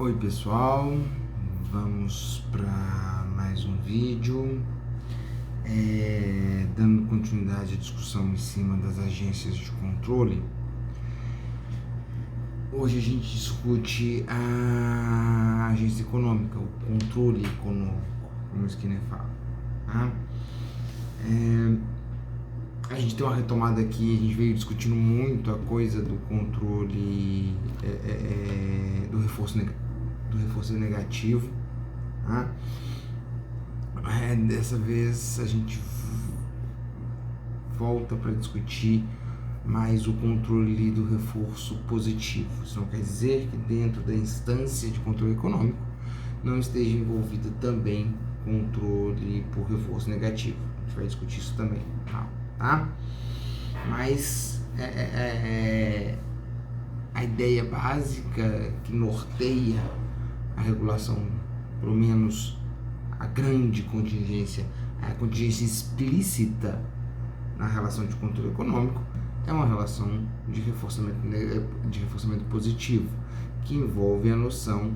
Oi pessoal, vamos para mais um vídeo, dando continuidade à discussão em cima das agências de controle. Hoje a gente discute a agência econômica, o controle econômico, como o Skinner fala. Tá? A gente tem uma retomada aqui, a gente veio discutindo muito a coisa do controle do reforço negativo. Tá? Dessa vez a gente volta para discutir mais o controle do reforço positivo. Isso não quer dizer que dentro da instância de controle econômico não esteja envolvido também controle por reforço negativo. A gente vai discutir isso também, tá? Mas a ideia básica que norteia a regulação, pelo menos a grande contingência, a contingência explícita na relação de controle econômico, é uma relação de reforçamento positivo, que envolve a noção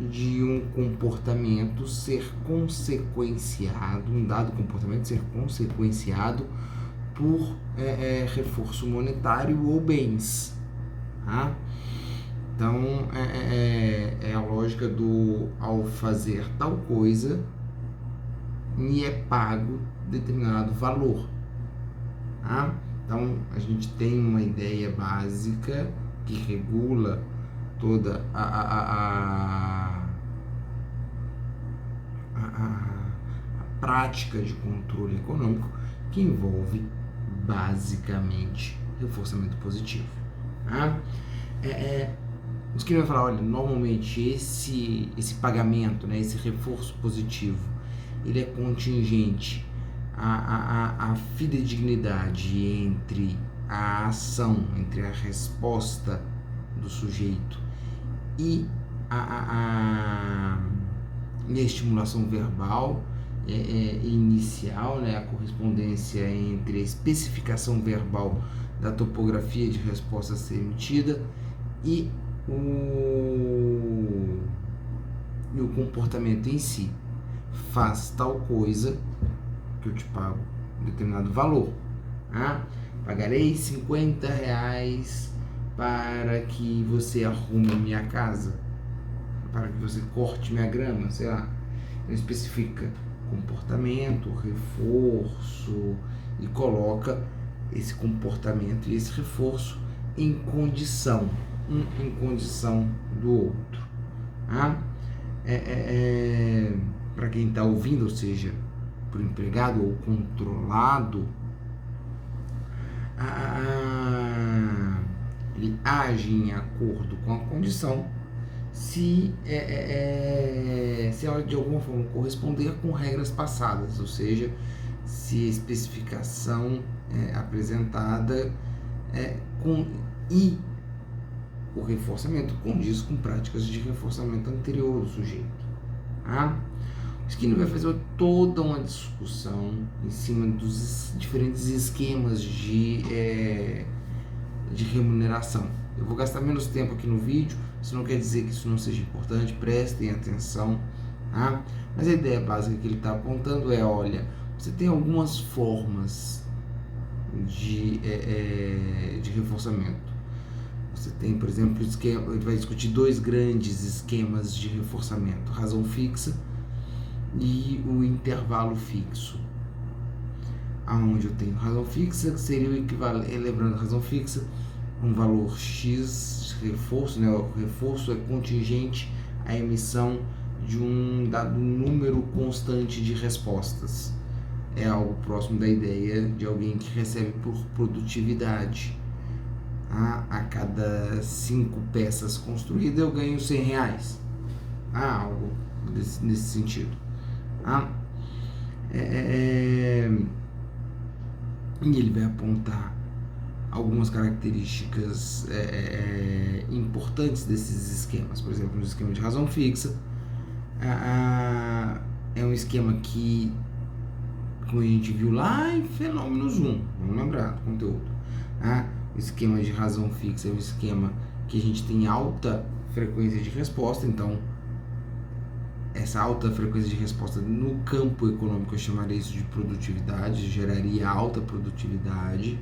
de um comportamento ser consequenciado, um dado comportamento ser consequenciado por reforço monetário ou bens. Tá? Então, é a lógica do ao fazer tal coisa, me é pago determinado valor. Tá? Então, a gente tem uma ideia básica que regula toda a prática de controle econômico, que envolve basicamente reforçamento positivo. Tá? Os que vai falar, olha, normalmente esse pagamento, né, esse reforço positivo, ele é contingente à fidedignidade entre a ação, entre a resposta do sujeito e a estimulação verbal inicial, né, a correspondência entre a especificação verbal da topografia de resposta a ser emitida e o comportamento em si. Faz tal coisa que eu te pago um determinado valor. Tá? Pagarei R$50 para que você arrume minha casa, para que você corte minha grama, sei lá. Então especifica comportamento, reforço e coloca esse comportamento e esse reforço em condição, um em condição do outro. Tá? Para quem está ouvindo, ou seja, para o empregado ou controlado, ele age em acordo com a condição se ela de alguma forma corresponder com regras passadas, ou seja, se a especificação apresentada e o reforçamento condiz com práticas de reforçamento anterior do sujeito. Tá? Skinner vai fazer toda uma discussão em cima dos diferentes esquemas de remuneração. Eu vou gastar menos tempo aqui no vídeo, isso não quer dizer que isso não seja importante, prestem atenção. Tá? Mas a ideia básica que ele está apontando é, olha, você tem algumas formas de reforçamento. Você tem, por exemplo, ele vai discutir dois grandes esquemas de reforçamento, razão fixa e o intervalo fixo, aonde eu tenho razão fixa, que seria o equivalente, lembrando, razão fixa, um valor X de reforço, né? O reforço é contingente à emissão de um dado número constante de respostas. É algo próximo da ideia de alguém que recebe por produtividade. A cada 5 peças construídas eu ganho R$100. Algo nesse sentido. E ele vai apontar algumas características importantes desses esquemas. Por exemplo, no esquema de razão fixa, é um esquema que, como a gente viu lá em Fenômenos 1, vamos lembrar do conteúdo. O esquema de razão fixa é um esquema que a gente tem alta frequência de resposta. Então, essa alta frequência de resposta no campo econômico, eu chamaria isso de produtividade, geraria alta produtividade.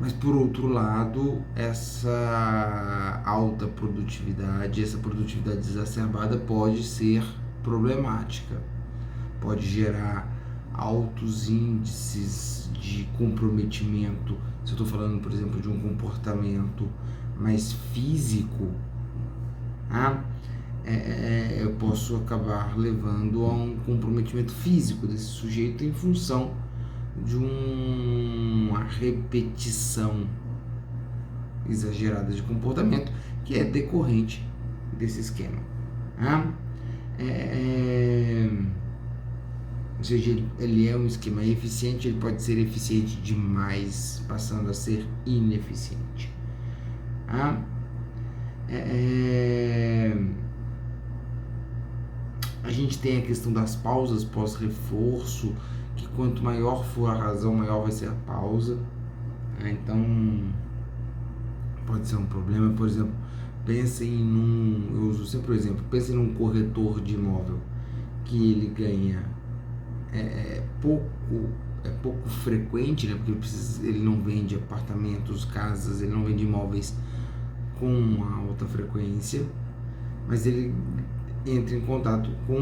Mas, por outro lado, essa alta produtividade, essa produtividade exacerbada pode ser problemática, pode gerar altos índices de comprometimento. Se eu estou falando, por exemplo, de um comportamento mais físico, eu posso acabar levando a um comprometimento físico desse sujeito em função de uma repetição exagerada de comportamento que é decorrente desse esquema. Ou seja, ele é um esquema eficiente, ele pode ser eficiente demais, passando a ser ineficiente. A gente tem a questão das pausas pós-reforço, que quanto maior for a razão, maior vai ser a pausa. Então, pode ser um problema. Por exemplo, pensem eu uso sempre o exemplo, pensem num corretor de imóvel, que ele ganha pouco frequente, né? Porque ele não vende apartamentos, casas, ele não vende imóveis com uma alta frequência, mas ele entra em contato com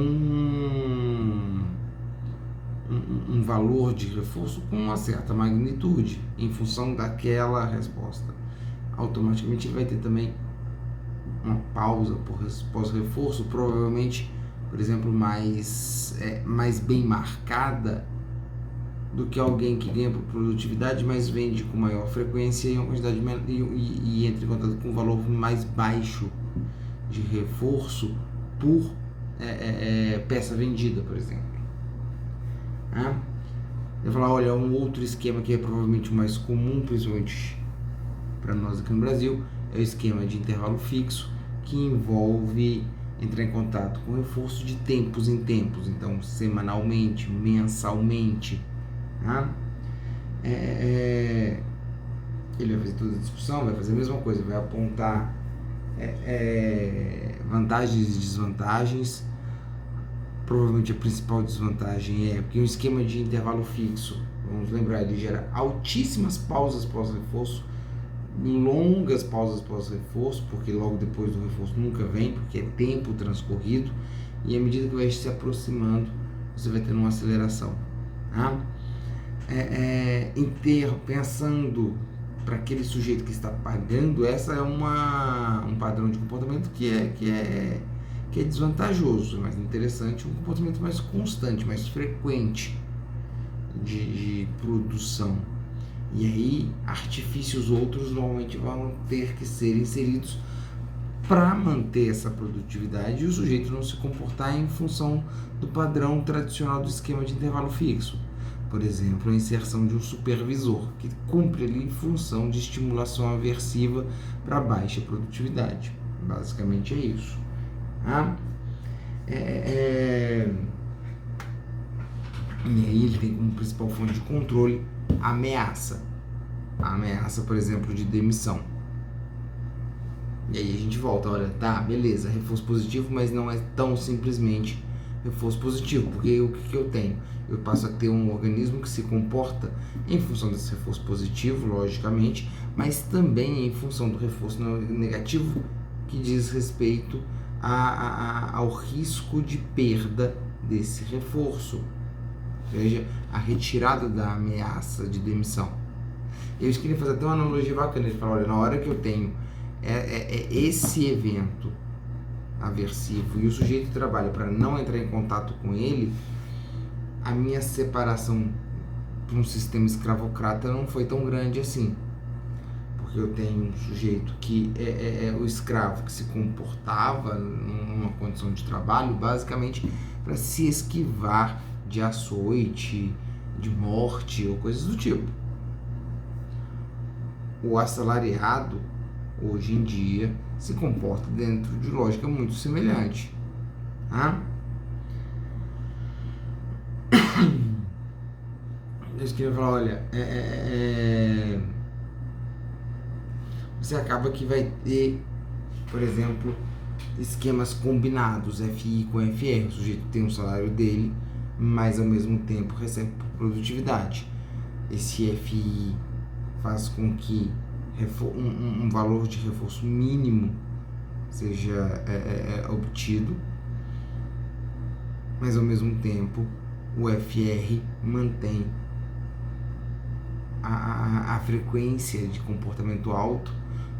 um valor de reforço com uma certa magnitude em função daquela resposta. Automaticamente ele vai ter também uma pausa pós-reforço, provavelmente, por exemplo, mais bem marcada do que alguém que ganha por produtividade, mas vende com maior frequência e uma quantidade e entra em contato com um valor mais baixo de reforço por peça vendida, por exemplo. Eu vou falar, olha, um outro esquema que é provavelmente o mais comum, principalmente para nós aqui no Brasil, é o esquema de intervalo fixo, que envolve entrar em contato com reforço de tempos em tempos, então semanalmente, mensalmente. Ele vai fazer toda a discussão, vai fazer a mesma coisa, vai apontar vantagens e desvantagens. Provavelmente a principal desvantagem é porque um esquema de intervalo fixo, vamos lembrar, ele gera altíssimas pausas pós-reforço, longas pausas pós-reforço, porque logo depois do reforço nunca vem, porque é tempo transcorrido, e à medida que vai se aproximando, você vai tendo uma aceleração. Pensando para aquele sujeito que está pagando, essa é um padrão de comportamento que é desvantajoso, mas interessante, um comportamento mais constante, mais frequente de produção. E aí, artifícios outros normalmente vão ter que ser inseridos para manter essa produtividade e o sujeito não se comportar em função do padrão tradicional do esquema de intervalo fixo. Por exemplo, a inserção de um supervisor, que cumpre ali em função de estimulação aversiva para baixa produtividade. Basicamente é isso. E aí ele tem como principal fonte de controle a ameaça, por exemplo, de demissão. E aí a gente volta, olha, tá, beleza, reforço positivo, mas não é tão simplesmente reforço positivo, porque o que eu tenho? Eu passo a ter um organismo que se comporta em função desse reforço positivo, logicamente, mas também em função do reforço negativo, que diz respeito ao risco de perda desse reforço, ou seja, a retirada da ameaça de demissão. Eu queria fazer até uma analogia bacana, de falar, olha, na hora que eu tenho esse evento aversivo e o sujeito trabalha para não entrar em contato com ele, a minha separação para um sistema escravocrata não foi tão grande assim, porque eu tenho um sujeito que é o escravo que se comportava numa condição de trabalho basicamente para se esquivar de açoite, de morte ou coisas do tipo. O assalariado, hoje em dia, se comporta dentro de lógica muito semelhante. Eu queria falar, olha, você acaba que vai ter, por exemplo, esquemas combinados, FI com FR. O sujeito tem um salário dele, mas ao mesmo tempo recebe por produtividade. Esse FI faz com que um valor de reforço mínimo seja obtido, mas ao mesmo tempo o FR mantém a frequência de comportamento alto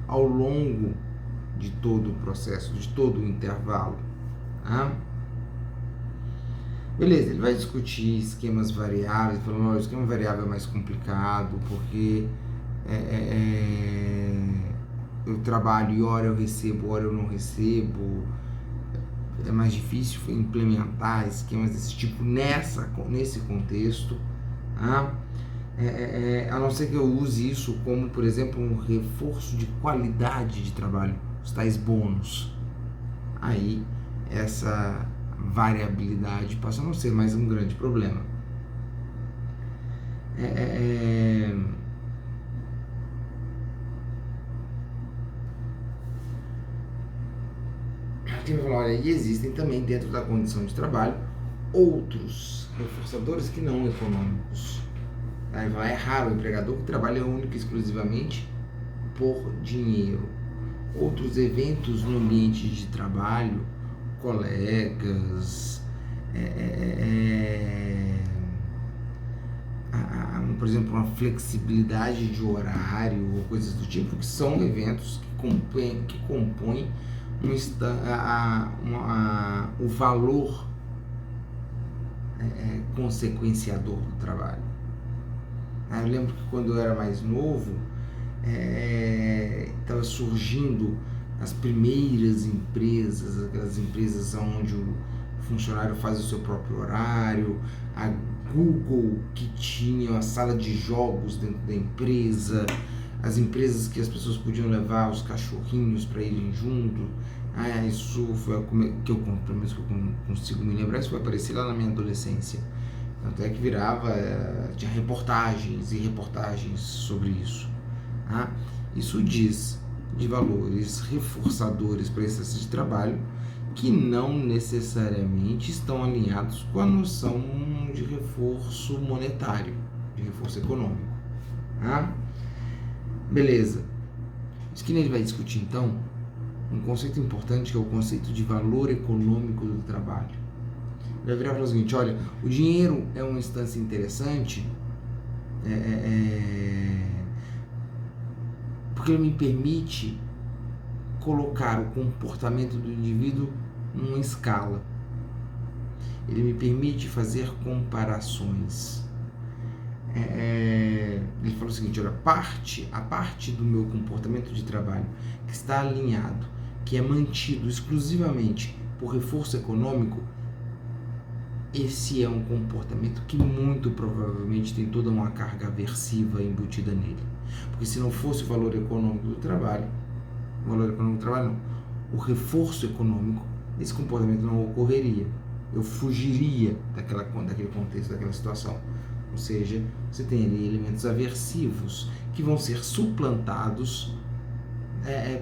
ao longo de todo o processo, de todo o intervalo. Tá? Beleza, ele vai discutir esquemas variáveis, falando, o esquema variável é mais complicado, porque eu trabalho e hora eu recebo, hora eu não recebo, é mais difícil implementar esquemas desse tipo nesse contexto, tá? A não ser que eu use isso como, por exemplo, um reforço de qualidade de trabalho, os tais bônus. Aí essa variabilidade passa a não ser mais um grande problema. Aqui vai falar, olha, e existem também dentro da condição de trabalho outros reforçadores que não econômicos. Aí vai, é raro o empregador que trabalha única e exclusivamente por dinheiro. Outros eventos no ambiente de trabalho, colegas, por exemplo, uma flexibilidade de horário ou coisas do tipo, que são eventos que compõem o valor consequenciador do trabalho. Eu lembro que quando eu era mais novo, estava surgindo as primeiras empresas, aquelas empresas onde o funcionário faz o seu próprio horário, a Google que tinha a sala de jogos dentro da empresa, as empresas que as pessoas podiam levar os cachorrinhos para irem junto. Isso foi que eu consigo me lembrar, isso vai aparecer lá na minha adolescência. Tanto é que virava, tinha reportagens e reportagens sobre isso. Isso diz de valores reforçadores para esse exercício de trabalho que não necessariamente estão alinhados com a noção de reforço monetário, de reforço econômico. Beleza. Skinner vai discutir então um conceito importante que é o conceito de valor econômico do trabalho. Ele vai virar e falar o seguinte, olha, o dinheiro é uma instância interessante porque ele me permite colocar o comportamento do indivíduo numa escala. Ele me permite fazer comparações. Ele fala o seguinte, olha, a parte do meu comportamento de trabalho que está alinhado, que é mantido exclusivamente por reforço econômico, esse é um comportamento que muito provavelmente tem toda uma carga aversiva embutida nele. Porque se não fosse o valor econômico do trabalho, o reforço econômico, esse comportamento não ocorreria. Eu fugiria daquele contexto, daquela situação. Ou seja, você tem ali elementos aversivos que vão ser suplantados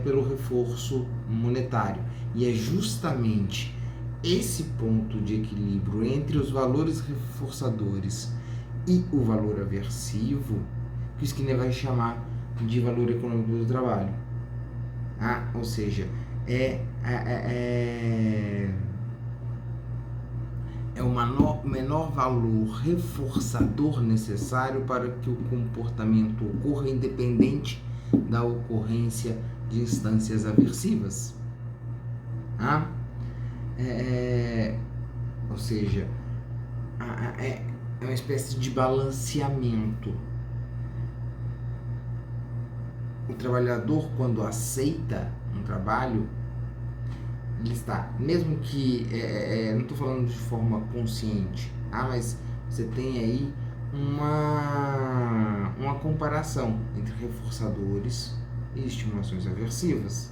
pelo reforço monetário. E é justamente esse ponto de equilíbrio entre os valores reforçadores e o valor aversivo que o Skinner vai chamar de valor econômico do trabalho. Ou seja, é o menor valor reforçador necessário para que o comportamento ocorra independente da ocorrência de instâncias aversivas. Ou seja, é uma espécie de balanceamento. O trabalhador, quando aceita um trabalho, ele está, mesmo que, não estou falando de forma consciente, mas você tem aí uma comparação entre reforçadores e estimulações aversivas.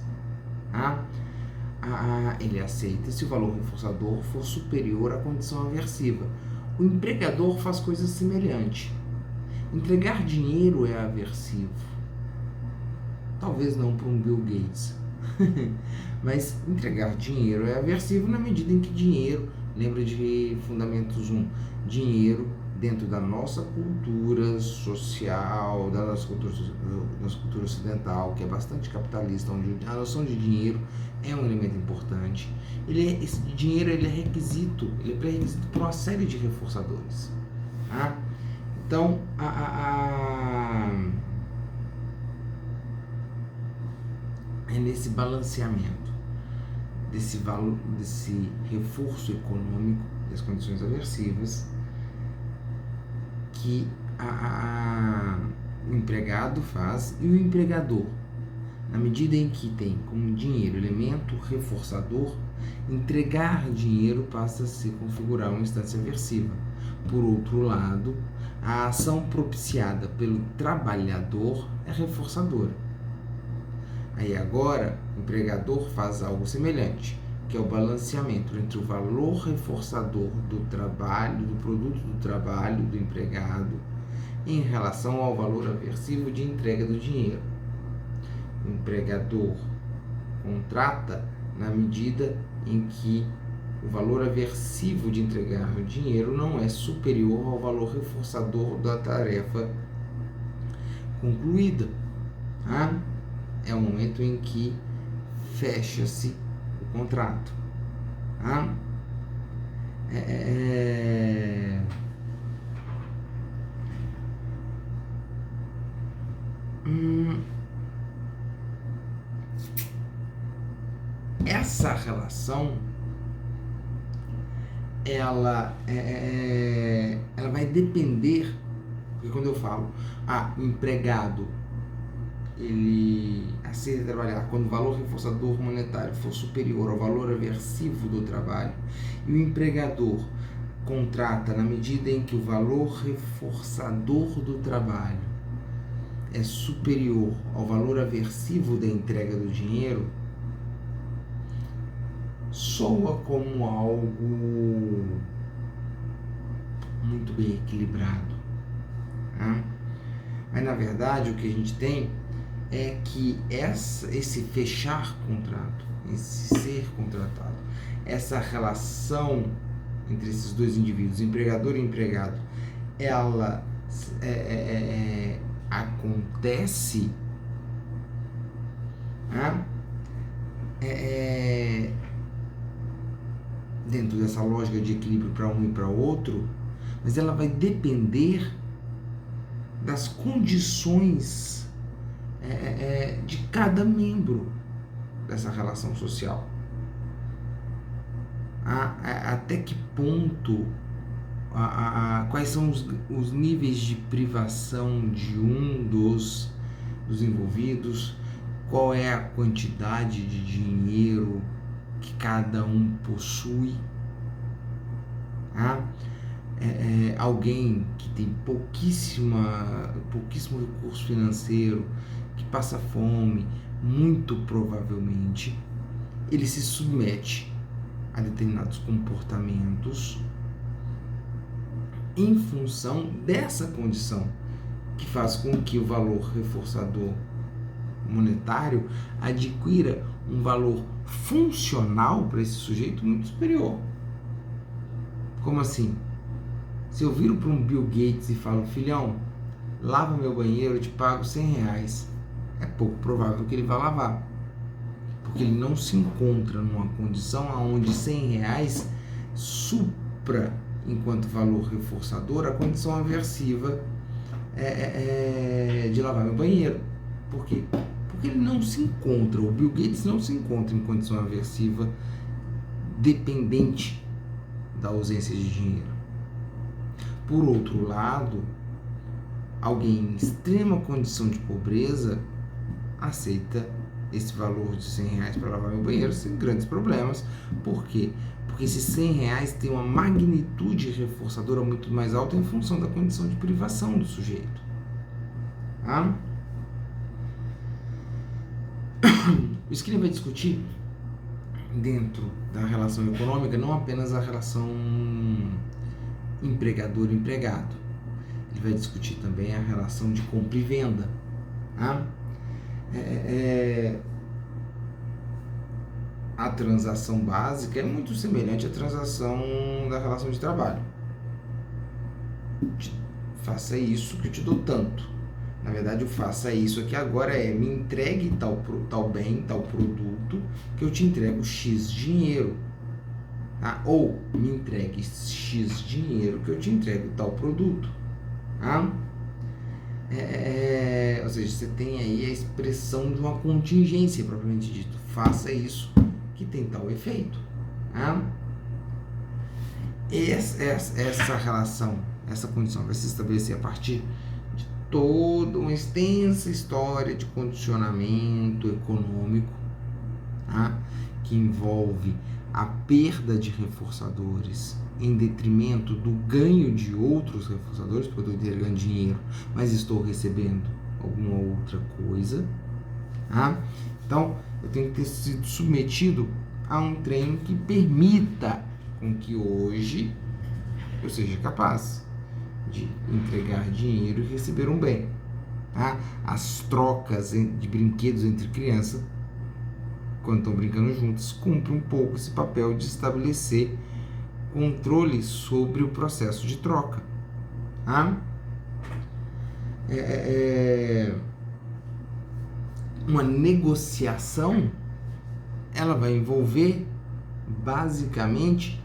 Ele aceita se o valor reforçador for superior à condição aversiva. O empregador faz coisa semelhante. Entregar dinheiro é aversivo. Talvez não para um Bill Gates. Mas entregar dinheiro é aversivo na medida em que dinheiro, lembra de Fundamentos 1, dinheiro dentro da nossa cultura social, da nossa cultura ocidental, que é bastante capitalista, onde a noção de dinheiro é um elemento importante. Esse dinheiro ele é pré-requisito para uma série de reforçadores. Tá? Então, é nesse balanceamento desse valor, desse reforço econômico das condições aversivas que o empregado faz e o empregador, na medida em que tem como dinheiro elemento reforçador, entregar dinheiro passa a se configurar uma instância aversiva. Por outro lado, a ação propiciada pelo trabalhador é reforçadora. Aí agora, o empregador faz algo semelhante, que é o balanceamento entre o valor reforçador do trabalho, do produto do trabalho do empregado, em relação ao valor aversivo de entrega do dinheiro. O empregador contrata na medida em que o valor aversivo de entregar o dinheiro não é superior ao valor reforçador da tarefa concluída. Tá? É o momento em que fecha-se o contrato. Tá? Essa relação ela vai depender, porque quando eu falo o empregado ele aceita trabalhar quando o valor reforçador monetário for superior ao valor aversivo do trabalho, e o empregador contrata na medida em que o valor reforçador do trabalho é superior ao valor aversivo da entrega do dinheiro, soa como algo muito bem equilibrado. Tá? Mas na verdade o que a gente tem é que esse fechar contrato, esse ser contratado, essa relação entre esses dois indivíduos, empregador e empregado, ela acontece dentro dessa lógica de equilíbrio para um e para outro, mas ela vai depender das condições de cada membro dessa relação social. Até que ponto, quais são os níveis de privação de um dos envolvidos, qual é a quantidade de dinheiro que cada um possui. Alguém que tem pouquíssimo recurso financeiro, que passa fome, muito provavelmente ele se submete a determinados comportamentos em função dessa condição, que faz com que o valor reforçador monetário adquira um valor funcional para esse sujeito muito superior. Como assim? Se eu viro para um Bill Gates e falo: filhão, lava meu banheiro, eu te pago R$100, é pouco provável que ele vá lavar, porque ele não se encontra numa condição onde R$100 supra, enquanto valor reforçador, a condição aversiva de lavar meu banheiro. Por quê? Porque ele não se encontra, o Bill Gates não se encontra em condição aversiva dependente da ausência de dinheiro. Por outro lado, alguém em extrema condição de pobreza aceita esse valor de R$100 para lavar meu banheiro sem grandes problemas. Por quê? Porque esses R$100 tem uma magnitude reforçadora muito mais alta em função da condição de privação do sujeito. Tá? Isso que ele vai discutir dentro da relação econômica, não apenas a relação empregador-empregado. Ele vai discutir também a relação de compra e venda. Tá? A transação básica é muito semelhante à transação da relação de trabalho. Faça isso que eu te dou tanto. Na verdade, o faça isso aqui agora me entregue tal bem, tal produto, que eu te entrego X dinheiro. Tá? Ou me entregue X dinheiro, que eu te entrego tal produto. Tá? Ou seja, você tem aí a expressão de uma contingência, propriamente dito. Faça isso que tem tal efeito. Tá? Essa relação, essa condição vai se estabelecer a partir de toda uma extensa história de condicionamento econômico, tá? Que envolve a perda de reforçadores em detrimento do ganho de outros reforçadores, porque eu estou entregando dinheiro, mas estou recebendo alguma outra coisa. Tá? Então, eu tenho que ter sido submetido a um treino que permita com que hoje eu seja capaz de entregar dinheiro e receber um bem. Tá? As trocas de brinquedos entre crianças, quando estão brincando juntas, cumprem um pouco esse papel de estabelecer controle sobre o processo de troca. Tá? Uma negociação, ela vai envolver basicamente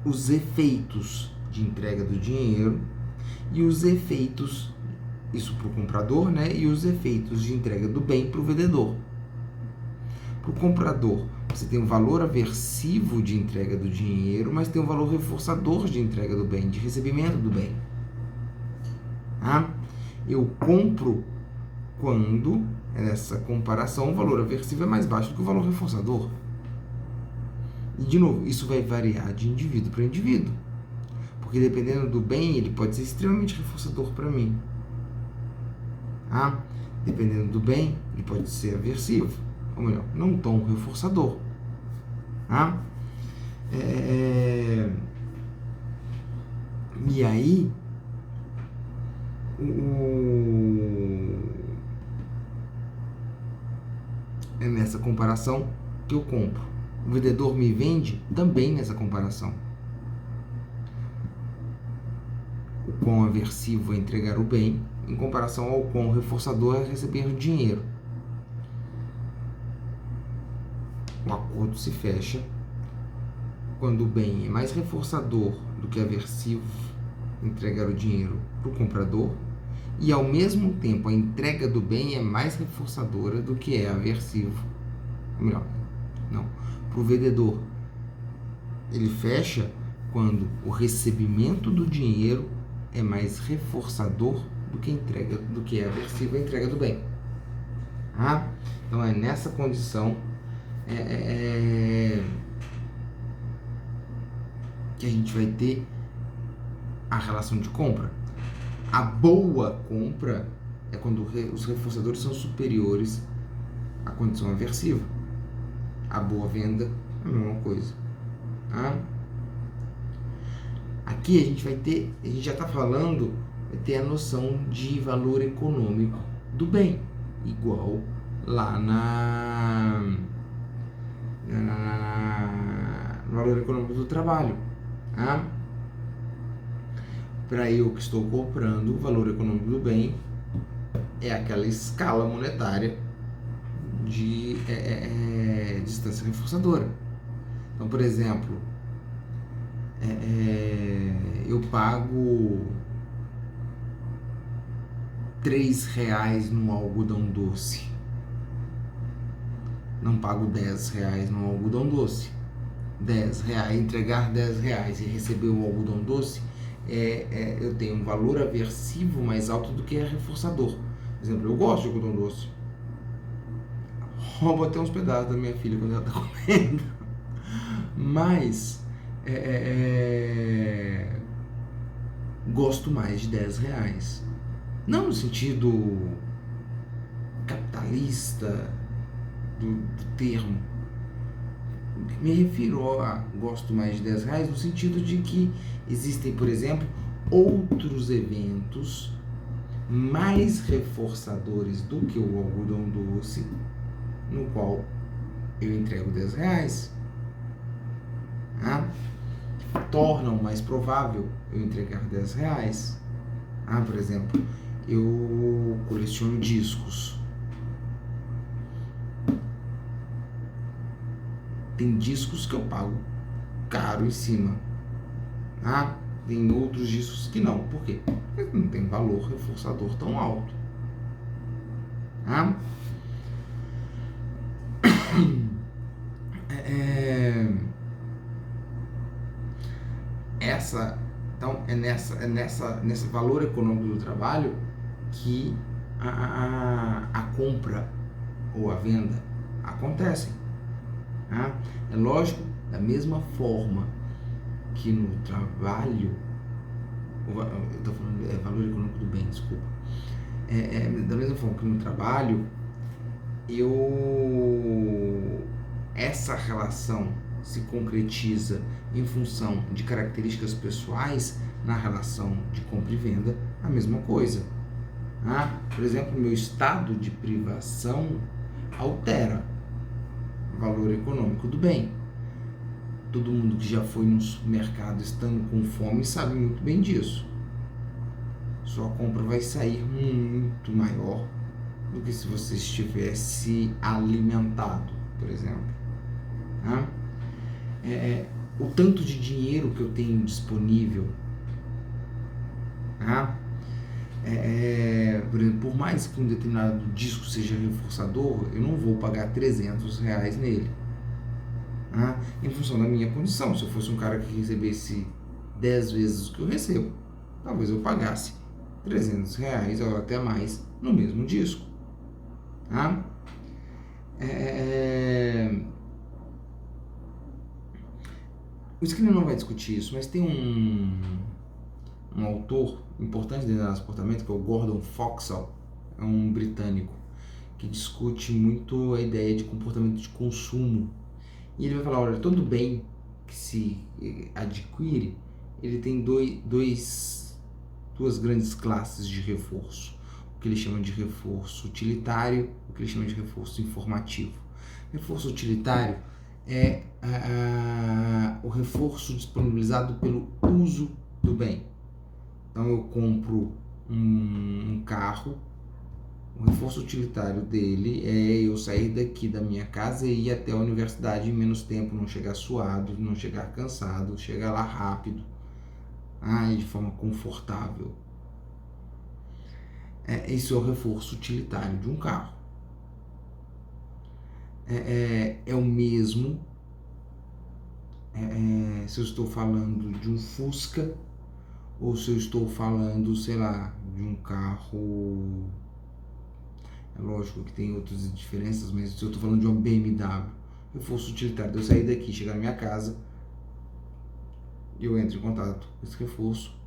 os efeitos de entrega do dinheiro e os efeitos, isso para o comprador, né? E os efeitos de entrega do bem para o vendedor. Para o comprador, você tem um valor aversivo de entrega do dinheiro, mas tem um valor reforçador de entrega do bem, de recebimento do bem. Tá? Eu compro quando, nessa comparação, o valor aversivo é mais baixo do que o valor reforçador. E, de novo, isso vai variar de indivíduo para indivíduo. Porque dependendo do bem, ele pode ser extremamente reforçador para mim. Tá? Dependendo do bem, ele pode ser aversivo. Ou melhor, não tão reforçador. Tá? E aí, é nessa comparação que eu compro. O vendedor me vende também nessa comparação. O quão aversivo é entregar o bem em comparação ao quão reforçador é receber o dinheiro. O acordo se fecha quando o bem é mais reforçador do que aversivo, entregar o dinheiro para o comprador, e ao mesmo tempo a entrega do bem é mais reforçadora do que é aversivo. Ou melhor, não, para o vendedor ele fecha quando o recebimento do dinheiro é mais reforçador do que é aversivo a entrega do bem. Ah? Então é nessa condição que a gente vai ter a relação de compra. A boa compra é quando os reforçadores são superiores à condição aversiva. A boa venda é a mesma coisa. Tá? Aqui a gente já está falando, vai ter a noção de valor econômico do bem, igual lá no valor econômico do trabalho. Tá? Para eu que estou comprando, o valor econômico do bem é aquela escala monetária de distância reforçadora. Então, por exemplo, eu pago R$3 no algodão doce. Não pago R$10 no algodão doce. R$10, entregar R$10 e receber o algodão doce, eu tenho um valor aversivo mais alto do que é reforçador. Por exemplo, eu gosto de algodão doce. Roubo até uns pedaços da minha filha quando ela está comendo. Mas gosto mais de R$10. Não no sentido capitalista do termo. Me refiro a gosto mais de R$10 no sentido de que existem, por exemplo, outros eventos mais reforçadores do que o algodão doce, no qual eu entrego R$10, tornam mais provável eu entregar R$10. Por exemplo, eu coleciono discos. Tem discos que eu pago caro em cima. Tem outros discos que não. Por quê? Porque não tem valor reforçador tão alto. Então, nesse valor econômico do trabalho que a compra ou a venda acontecem. É lógico, da mesma forma que no trabalho, eu estou falando valor econômico do bem, desculpa. Da mesma forma que no trabalho, essa relação se concretiza em função de características pessoais. Na relação de compra e venda, a mesma coisa. Por exemplo, meu estado de privação altera o valor econômico do bem. Todo mundo que já foi no supermercado estando com fome sabe muito bem disso. Sua compra vai sair muito maior do que se você estivesse alimentado, por exemplo. O tanto de dinheiro que eu tenho disponível, por exemplo, por mais que um determinado disco seja reforçador, eu não vou pagar R$300 nele, em função da minha condição. Se eu fosse um cara que recebesse 10 vezes o que eu recebo, talvez eu pagasse R$300 ou até mais no mesmo disco. O Skinner não vai discutir isso, mas tem um autor importante dentro do comportamento, que é o Gordon Foxall, é um britânico, que discute muito a ideia de comportamento de consumo. E ele vai falar, olha, todo bem que se adquire, ele tem duas grandes classes de reforço. O que ele chama de reforço utilitário, o que ele chama de reforço informativo. Reforço utilitário é o reforço disponibilizado pelo uso do bem. Então eu compro um carro, o reforço utilitário dele é eu sair daqui da minha casa e ir até a universidade em menos tempo, não chegar suado, não chegar cansado, chegar lá rápido, de forma confortável. Esse é o reforço utilitário de um carro. É o mesmo se eu estou falando de um Fusca ou se eu estou falando, sei lá, de um carro. É lógico que tem outras diferenças, mas se eu estou falando de uma BMW, reforço utilitário de eu sair daqui, chegar na minha casa, eu entro em contato com esse reforço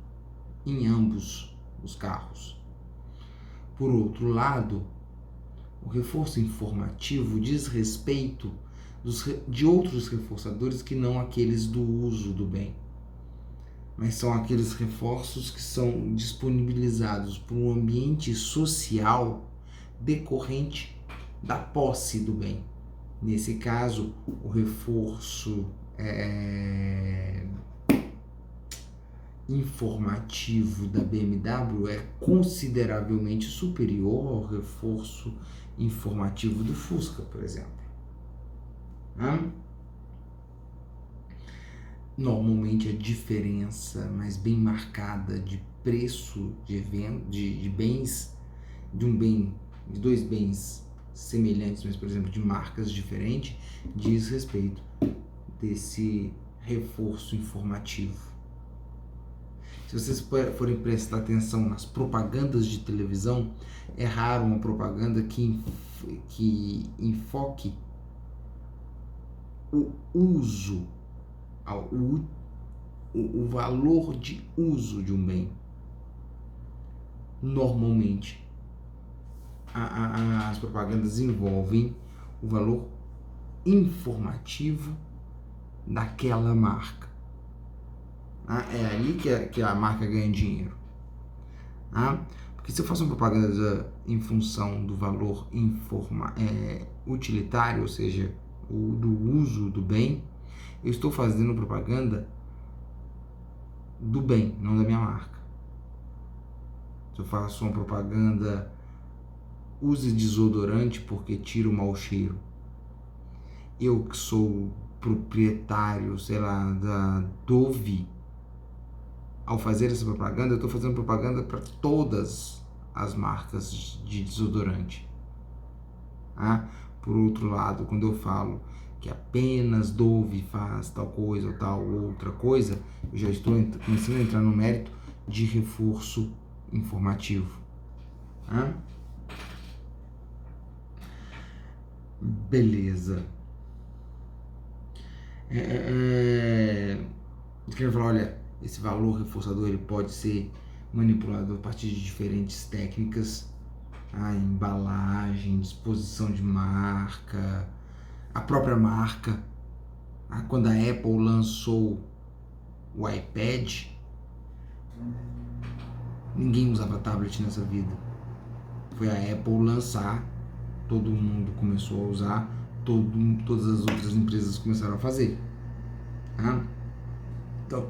em ambos os carros. Por outro lado, o reforço informativo diz respeito de outros reforçadores que não aqueles do uso do bem, mas são aqueles reforços que são disponibilizados por um ambiente social decorrente da posse do bem. Nesse caso, o reforço informativo da BMW é consideravelmente superior ao reforço informativo do Fusca, por exemplo. Normalmente a diferença mais bem marcada de preço de bens, de dois bens semelhantes, mas por exemplo de marcas diferentes, diz respeito desse reforço informativo. Se vocês forem prestar atenção nas propagandas de televisão, é raro uma propaganda que enfoque o uso, o valor de uso de um bem. Normalmente, as propagandas envolvem o valor informativo daquela marca. Tá? É ali que a marca ganha dinheiro. Tá? Porque se eu faço uma propaganda em função do valor utilitário, ou seja, do uso do bem, eu estou fazendo propaganda do bem, não da minha marca. Se eu faço uma propaganda, use desodorante porque tira o mau cheiro. Eu que sou proprietário, sei lá, da Dove, ao fazer essa propaganda, eu estou fazendo propaganda para todas as marcas de desodorante. Ah, por outro lado, quando eu falo que apenas Dove faz tal coisa ou tal outra coisa, eu já estou começando a entrar no mérito de reforço informativo. Ah? Beleza. Eu queria falar, olha, esse valor reforçador ele pode ser manipulado a partir de diferentes técnicas, a embalagem, disposição de marca, a própria marca. Quando a Apple lançou o iPad, ninguém usava tablet nessa vida. Foi a Apple lançar, todo mundo começou a usar, todas as outras empresas começaram a fazer. Então,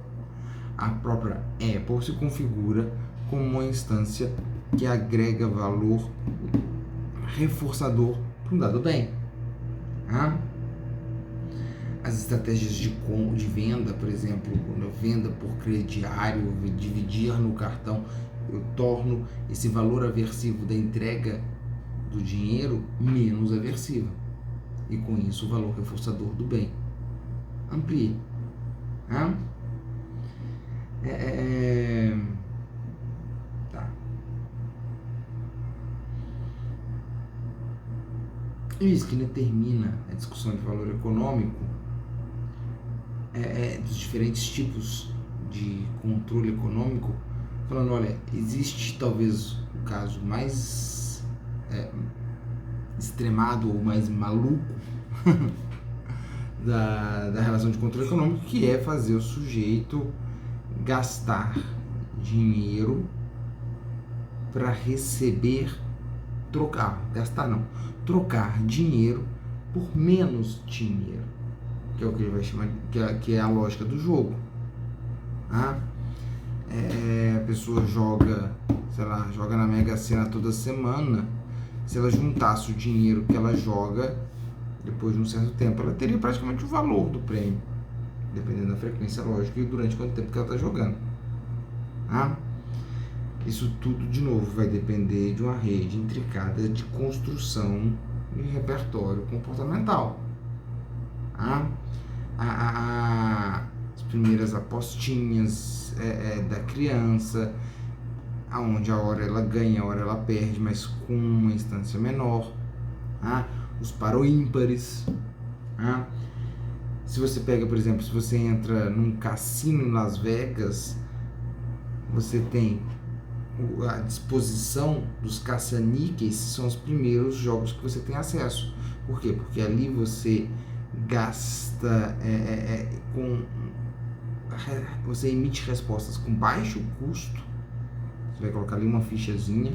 a própria Apple se configura como uma instância que agrega valor reforçador para um dado bem. As estratégias de venda, por exemplo, quando eu venda por crediário, dividir no cartão, eu torno esse valor aversivo da entrega do dinheiro menos aversivo. E com isso o valor reforçador do bem amplia. Tá. E o Skinner termina a discussão de valor econômico dos diferentes tipos de controle econômico, falando, olha, existe talvez o caso mais extremado ou mais maluco da relação de controle econômico, que é fazer o sujeito gastar dinheiro para receber, trocar dinheiro por menos dinheiro, que é o que ele vai chamar, que é a lógica do jogo. A pessoa joga, sei lá, joga na Mega Sena toda semana. Se ela juntasse o dinheiro que ela joga, depois de um certo tempo, ela teria praticamente o valor do prêmio, dependendo da frequência, lógica, e durante quanto tempo que ela está jogando. Isso tudo, de novo, vai depender de uma rede intricada de construção de repertório comportamental. As primeiras apostinhas da criança, onde a hora ela ganha, a hora ela perde, mas com uma instância menor. Os paroímpares. Se você pega, por exemplo, se você entra num cassino em Las Vegas, você tem a disposição dos caça-níqueis, são os primeiros jogos que você tem acesso. Por quê? Porque ali você gasta você emite respostas com baixo custo. Você vai colocar ali uma fichazinha,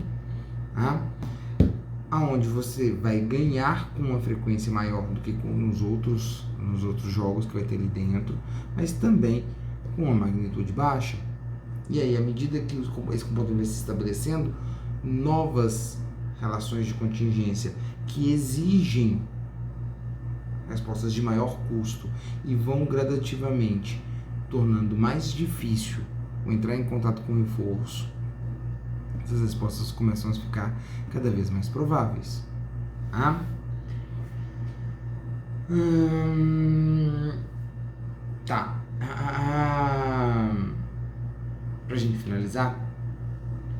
aonde você vai ganhar com uma frequência maior do que nos outros jogos que vai ter ali dentro, mas também com uma magnitude baixa. E aí, à medida que esse comportamento vai se estabelecendo, novas relações de contingência que exigem respostas de maior custo e vão gradativamente tornando mais difícil entrar em contato com o reforço, essas respostas começam a ficar cada vez mais prováveis. Tá. Pra gente finalizar,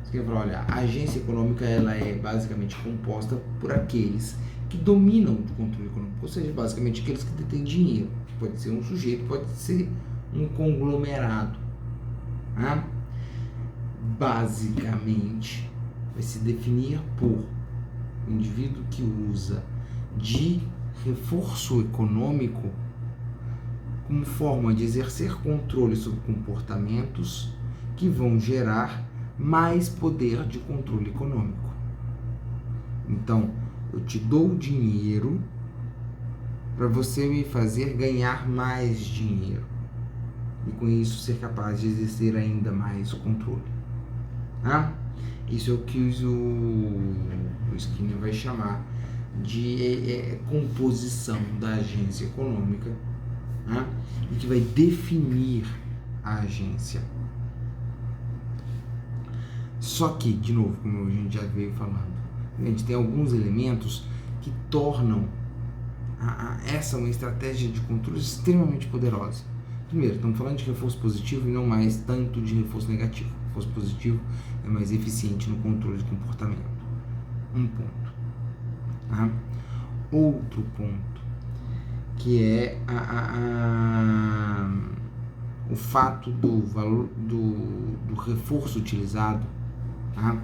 você quer falar, olha, a agência econômica ela é basicamente composta por aqueles que dominam o controle econômico, ou seja, basicamente aqueles que detêm dinheiro. Pode ser um sujeito, pode ser um conglomerado. Basicamente, vai se definir por um indivíduo que usa de reforço econômico como forma de exercer controle sobre comportamentos que vão gerar mais poder de controle econômico. Então, eu te dou dinheiro para você me fazer ganhar mais dinheiro e com isso ser capaz de exercer ainda mais o controle. Tá? Isso é o que o Skinner vai chamar de composição da agência econômica, né? E que vai definir a agência. Só que, de novo, como a gente já veio falando, a gente tem alguns elementos que tornam essa uma estratégia de controle extremamente poderosa. Primeiro, estamos falando de reforço positivo e não mais tanto de reforço negativo. Reforço positivo é mais eficiente no controle de comportamento. Um ponto. Tá? Outro ponto, que é o fato do valor do reforço utilizado, tá?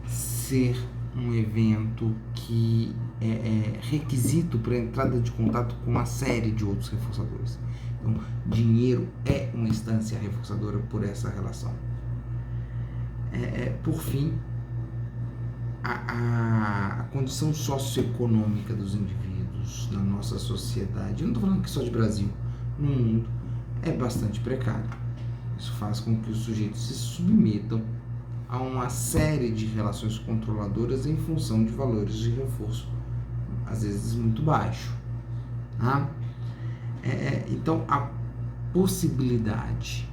Ser um evento que é requisito para a entrada de contato com uma série de outros reforçadores. Então, dinheiro é uma instância reforçadora por essa relação. Por fim, a condição socioeconômica dos indivíduos na nossa sociedade, eu não estou falando aqui só de Brasil, no mundo, é bastante precária. Isso faz com que os sujeitos se submetam a uma série de relações controladoras em função de valores de reforço, às vezes muito baixo. Tá? Então, a possibilidade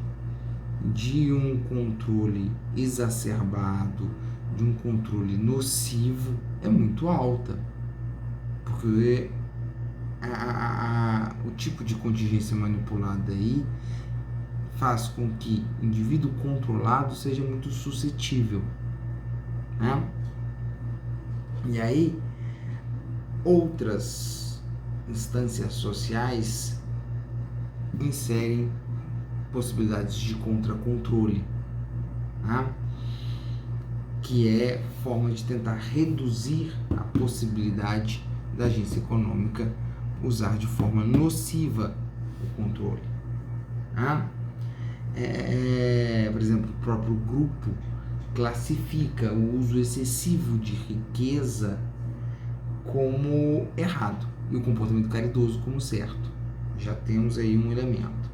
de um controle exacerbado, de um controle nocivo, é muito alta, porque o tipo de contingência manipulada aí faz com que o indivíduo controlado seja muito suscetível, né? E aí, outras instâncias sociais inserem possibilidades de contracontrole, né? Que é forma de tentar reduzir a possibilidade da agência econômica usar de forma nociva o controle. Né? Por exemplo, o próprio grupo classifica o uso excessivo de riqueza como errado e o comportamento caridoso como certo. Já temos aí um elemento.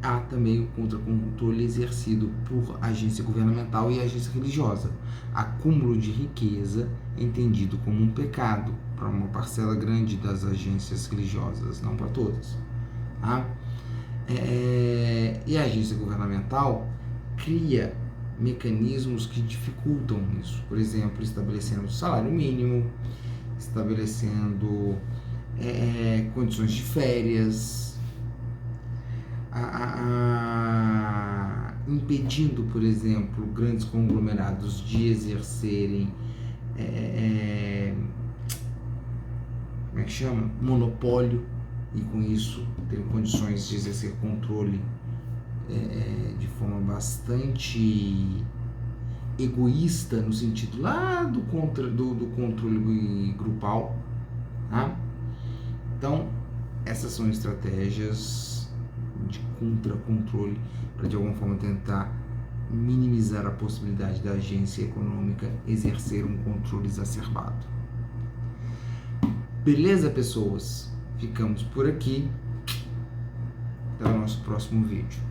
Há também o contracontrole exercido por agência governamental e agência religiosa. Acúmulo de riqueza entendido como um pecado para uma parcela grande das agências religiosas, não para todas. Tá? E a agência governamental cria mecanismos que dificultam isso. Por exemplo, estabelecendo salário mínimo, estabelecendo condições de férias, impedindo, por exemplo, grandes conglomerados de exercerem monopólio e com isso ter condições de exercer controle de forma bastante egoísta, no sentido lá do controle grupal, tá? Então, essas são estratégias de contra-controle para de alguma forma tentar minimizar a possibilidade da agência econômica exercer um controle exacerbado. Beleza, pessoas? Ficamos por aqui. Até o nosso próximo vídeo.